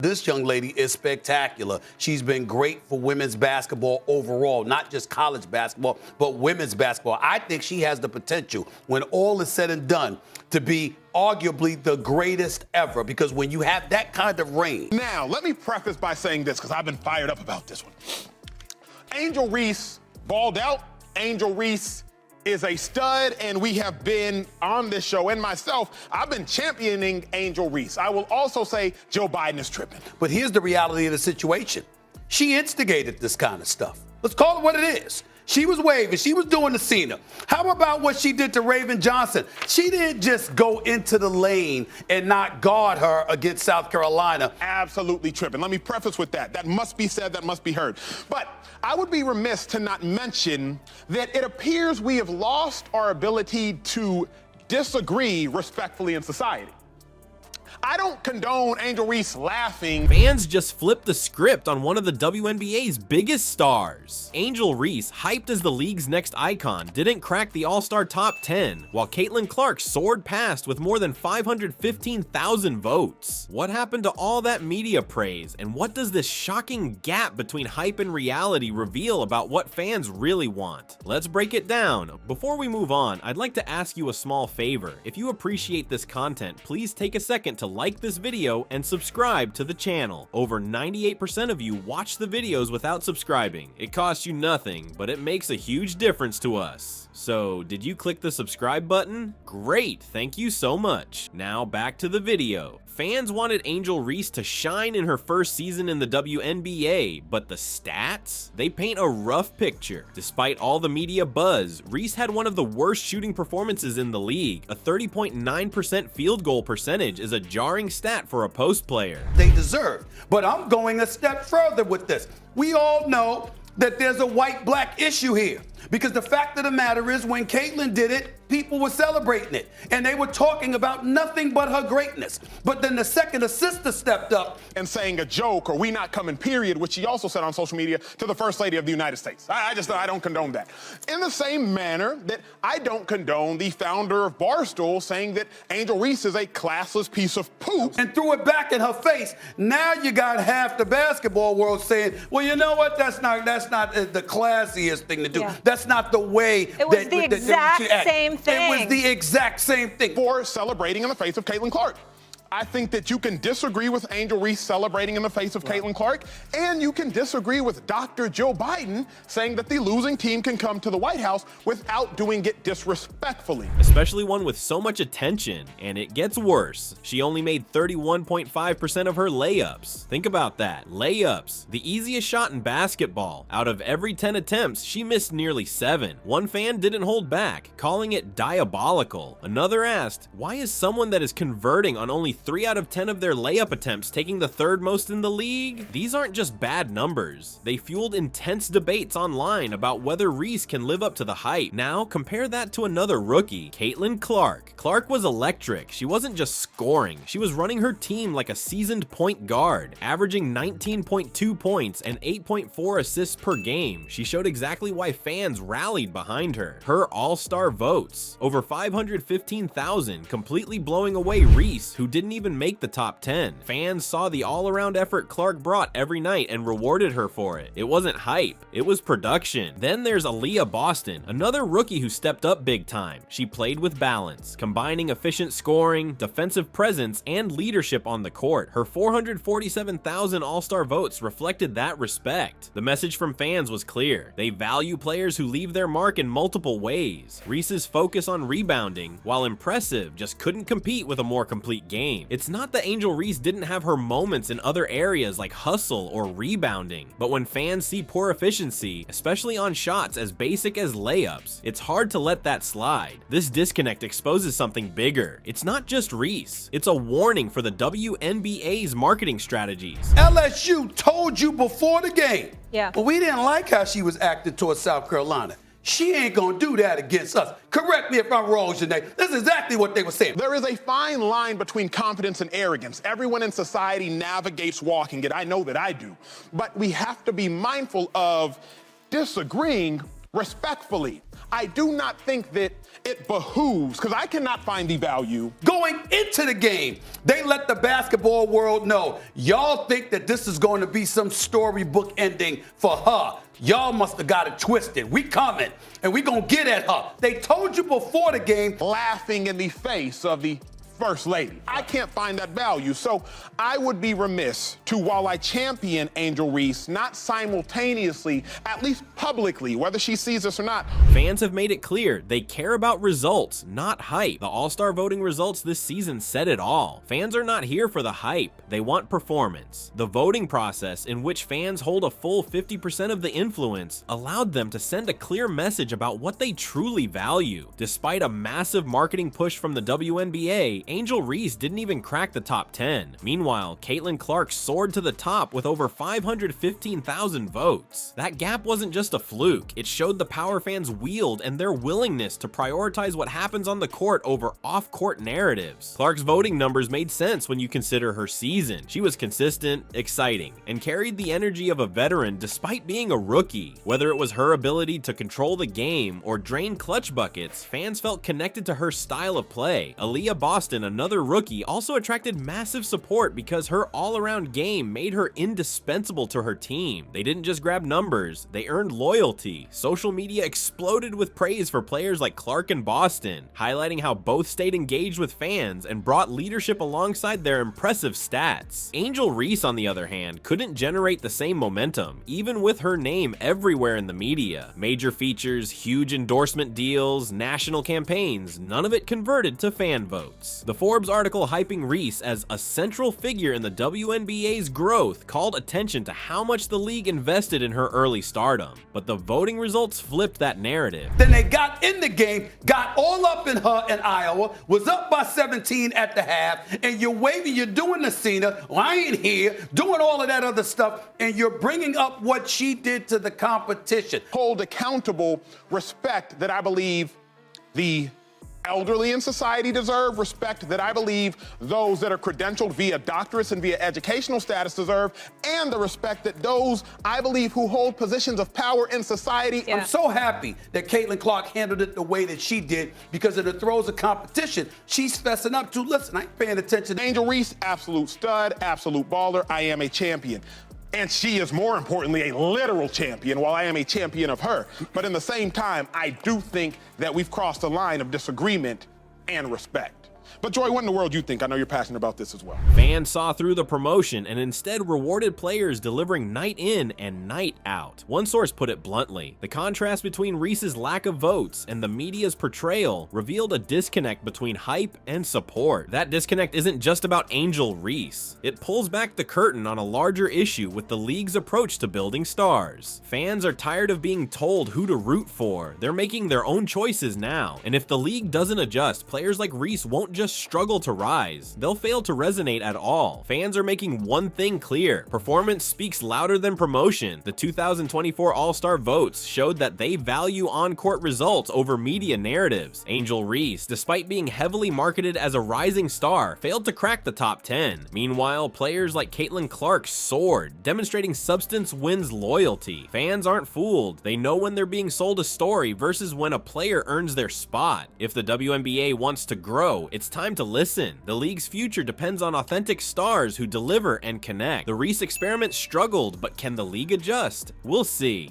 This young lady is spectacular. She's been great for women's basketball overall, not just college basketball, but women's basketball. I think she has the potential, when all is said and done, to be arguably the greatest ever, because when you have that kind of range. Now, let me preface by saying this, because I've been fired up about this one. Angel Reese balled out. Angel Reese is a stud, and we have been on this show, and myself, I've been championing Angel Reese. I will also say Joe Biden is tripping. But here's the reality of the situation. She instigated this kind of stuff. Let's call it what it is. She was waving. She was doing the Cena. How about what she did to Raven Johnson? She didn't just go into the lane and not guard her against South Carolina. Absolutely tripping. Let me preface with that. That must be said, that must be heard. But I would be remiss to not mention that it appears we have lost our ability to disagree respectfully in society. I don't condone Angel Reese laughing. Fans just flipped the script on one of the WNBA's biggest stars. Angel Reese, hyped as the league's next icon, didn't crack the All-Star top 10, while Caitlin Clark soared past with more than 515,000 votes. What happened to all that media praise, and what does this shocking gap between hype and reality reveal about what fans really want? Let's break it down. Before we move on, I'd like to ask you a small favor. If you appreciate this content, please take a second to like this video and subscribe to the channel. Over 98% of you watch the videos without subscribing. It costs you nothing, but it makes a huge difference to us. So, did you click the subscribe button? Great, thank you so much. Now back to the video. Fans wanted Angel Reese to shine in her first season in the WNBA, but the stats? They paint a rough picture. Despite all the media buzz, Reese had one of the worst shooting performances in the league. A 30.9% field goal percentage is a jarring stat for a post player. They deserve. But I'm going a step further with this. We all know that there's a white-black issue here, because the fact of the matter is, when Caitlin did it, people were celebrating it, and they were talking about nothing but her greatness. But then the second a sister stepped up and saying a joke, or we not coming, period, which she also said on social media to the First Lady of the United States. I don't condone that. In the same manner that I don't condone the founder of Barstool saying that Angel Reese is a classless piece of poop. and threw it back in her face. Now you got half the basketball world saying, well, you know what, that's not the classiest thing to do. Yeah. That's not the way. It was the exact same thing. It was the exact same thing. For celebrating in the face of Caitlin Clark. I think that you can disagree with Angel Reese celebrating in the face of Caitlin Clark, and you can disagree with Dr. Joe Biden saying that the losing team can come to the White House without doing it disrespectfully. Especially one with so much attention, and it gets worse. She only made 31.5% of her layups. Think about that, layups, the easiest shot in basketball. Out of every 10 attempts, she missed nearly 7. One fan didn't hold back, calling it diabolical. Another asked, why is someone that is converting on only 3 out of 10 of their layup attempts taking the third most in the league? These aren't just bad numbers. They fueled intense debates online about whether Reese can live up to the hype. Now, compare that to another rookie, Caitlin Clark. Clark was electric. She wasn't just scoring. She was running her team like a seasoned point guard, averaging 19.2 points and 8.4 assists per game. She showed exactly why fans rallied behind her. Her all-star votes, over 515,000, completely blowing away Reese, who didn't even make the top 10. Fans saw the all-around effort Clark brought every night and rewarded her for it. It wasn't hype, it was production. Then there's Aaliyah Boston, another rookie who stepped up big time. She played with balance, combining efficient scoring, defensive presence, and leadership on the court. Her 447,000 all-star votes reflected that respect. The message from fans was clear. They value players who leave their mark in multiple ways. Reese's focus on rebounding, while impressive, just couldn't compete with a more complete game. It's not that Angel Reese didn't have her moments in other areas like hustle or rebounding, but when fans see poor efficiency, especially on shots as basic as layups, it's hard to let that slide. This disconnect exposes something bigger. It's not just Reese, it's a warning for the WNBA's marketing strategies. LSU told you before the game. Yeah. But we didn't like how she was acting towards South Carolina. She ain't gonna do that against us. Correct me if I'm wrong, Janae. This is exactly what they were saying. There is a fine line between confidence and arrogance. Everyone in society navigates walking it. I know that I do. But we have to be mindful of disagreeing Respectfully, I do not think that it behooves, because I cannot find the value. Going into the game, they let the basketball world know, y'all think that this is going to be some storybook ending for her. Y'all must have got it twisted. We coming, and we gonna get at her. They told you before the game. Laughing in the face of the First Lady. I can't find that value, so I would be remiss to, while I champion Angel Reese, not simultaneously, at least publicly, whether she sees this or not. Fans have made it clear they care about results, not hype. The All-Star voting results this season said it all. Fans are not here for the hype. They want performance. The voting process, in which fans hold a full 50% of the influence, allowed them to send a clear message about what they truly value. Despite a massive marketing push from the WNBA, Angel Reese didn't even crack the top 10. Meanwhile, Caitlin Clark soared to the top with over 515,000 votes. That gap wasn't just a fluke. It showed the power fans wield and their willingness to prioritize what happens on the court over off-court narratives. Clark's voting numbers made sense when you consider her season. She was consistent, exciting, and carried the energy of a veteran despite being a rookie. Whether it was her ability to control the game or drain clutch buckets, fans felt connected to her style of play. Aaliyah Boston, another rookie, also attracted massive support because her all-around game made her indispensable to her team. They didn't just grab numbers, they earned loyalty. Social media exploded with praise for players like Clark and Boston, highlighting how both stayed engaged with fans and brought leadership alongside their impressive stats. Angel Reese, on the other hand, couldn't generate the same momentum, even with her name everywhere in the media. Major features, huge endorsement deals, national campaigns, none of it converted to fan votes. The Forbes article hyping Reese as a central figure in the WNBA's growth called attention to how much the league invested in her early stardom, but the voting results flipped that narrative. Then they got in the game, got all up in her in Iowa, was up by 17 at the half, and you're waving, you're doing the Cena, well, I ain't here, doing all of that other stuff, and you're bringing up what she did to the competition. Hold accountable respect that I believe the elderly in society deserve, respect that I believe those that are credentialed via doctorates and via educational status deserve, and the respect that those, I believe, who hold positions of power in society. I'm so happy that Caitlin Clark handled it the way that she did, because in the throes of competition, she's fessing up to, listen, I ain't paying attention. Angel Reese, absolute stud, absolute baller. I am a champion. And she is, more importantly, a literal champion, while I am a champion of her. But in the same time, I do think that we've crossed a line of disagreement and respect. But Joy, what in the world do you think? I know you're passionate about this as well. Fans saw through the promotion and instead rewarded players delivering night in and night out. One source put it bluntly: the contrast between Reese's lack of votes and the media's portrayal revealed a disconnect between hype and support. That disconnect isn't just about Angel Reese. It pulls back the curtain on a larger issue with the league's approach to building stars. Fans are tired of being told who to root for. They're making their own choices now. And if the league doesn't adjust, players like Reese won't just struggle to rise, they'll fail to resonate at all. Fans are making one thing clear: performance speaks louder than promotion. The 2024 All-Star votes showed that they value on-court results over media narratives. Angel Reese, despite being heavily marketed as a rising star, failed to crack the top 10. Meanwhile, players like Caitlin Clark soared, demonstrating substance wins loyalty. Fans aren't fooled. They know when they're being sold a story versus when a player earns their spot. If the WNBA wants to grow, it's time to listen. The league's future depends on authentic stars who deliver and connect. The Reese experiment struggled, but can the league adjust? We'll see.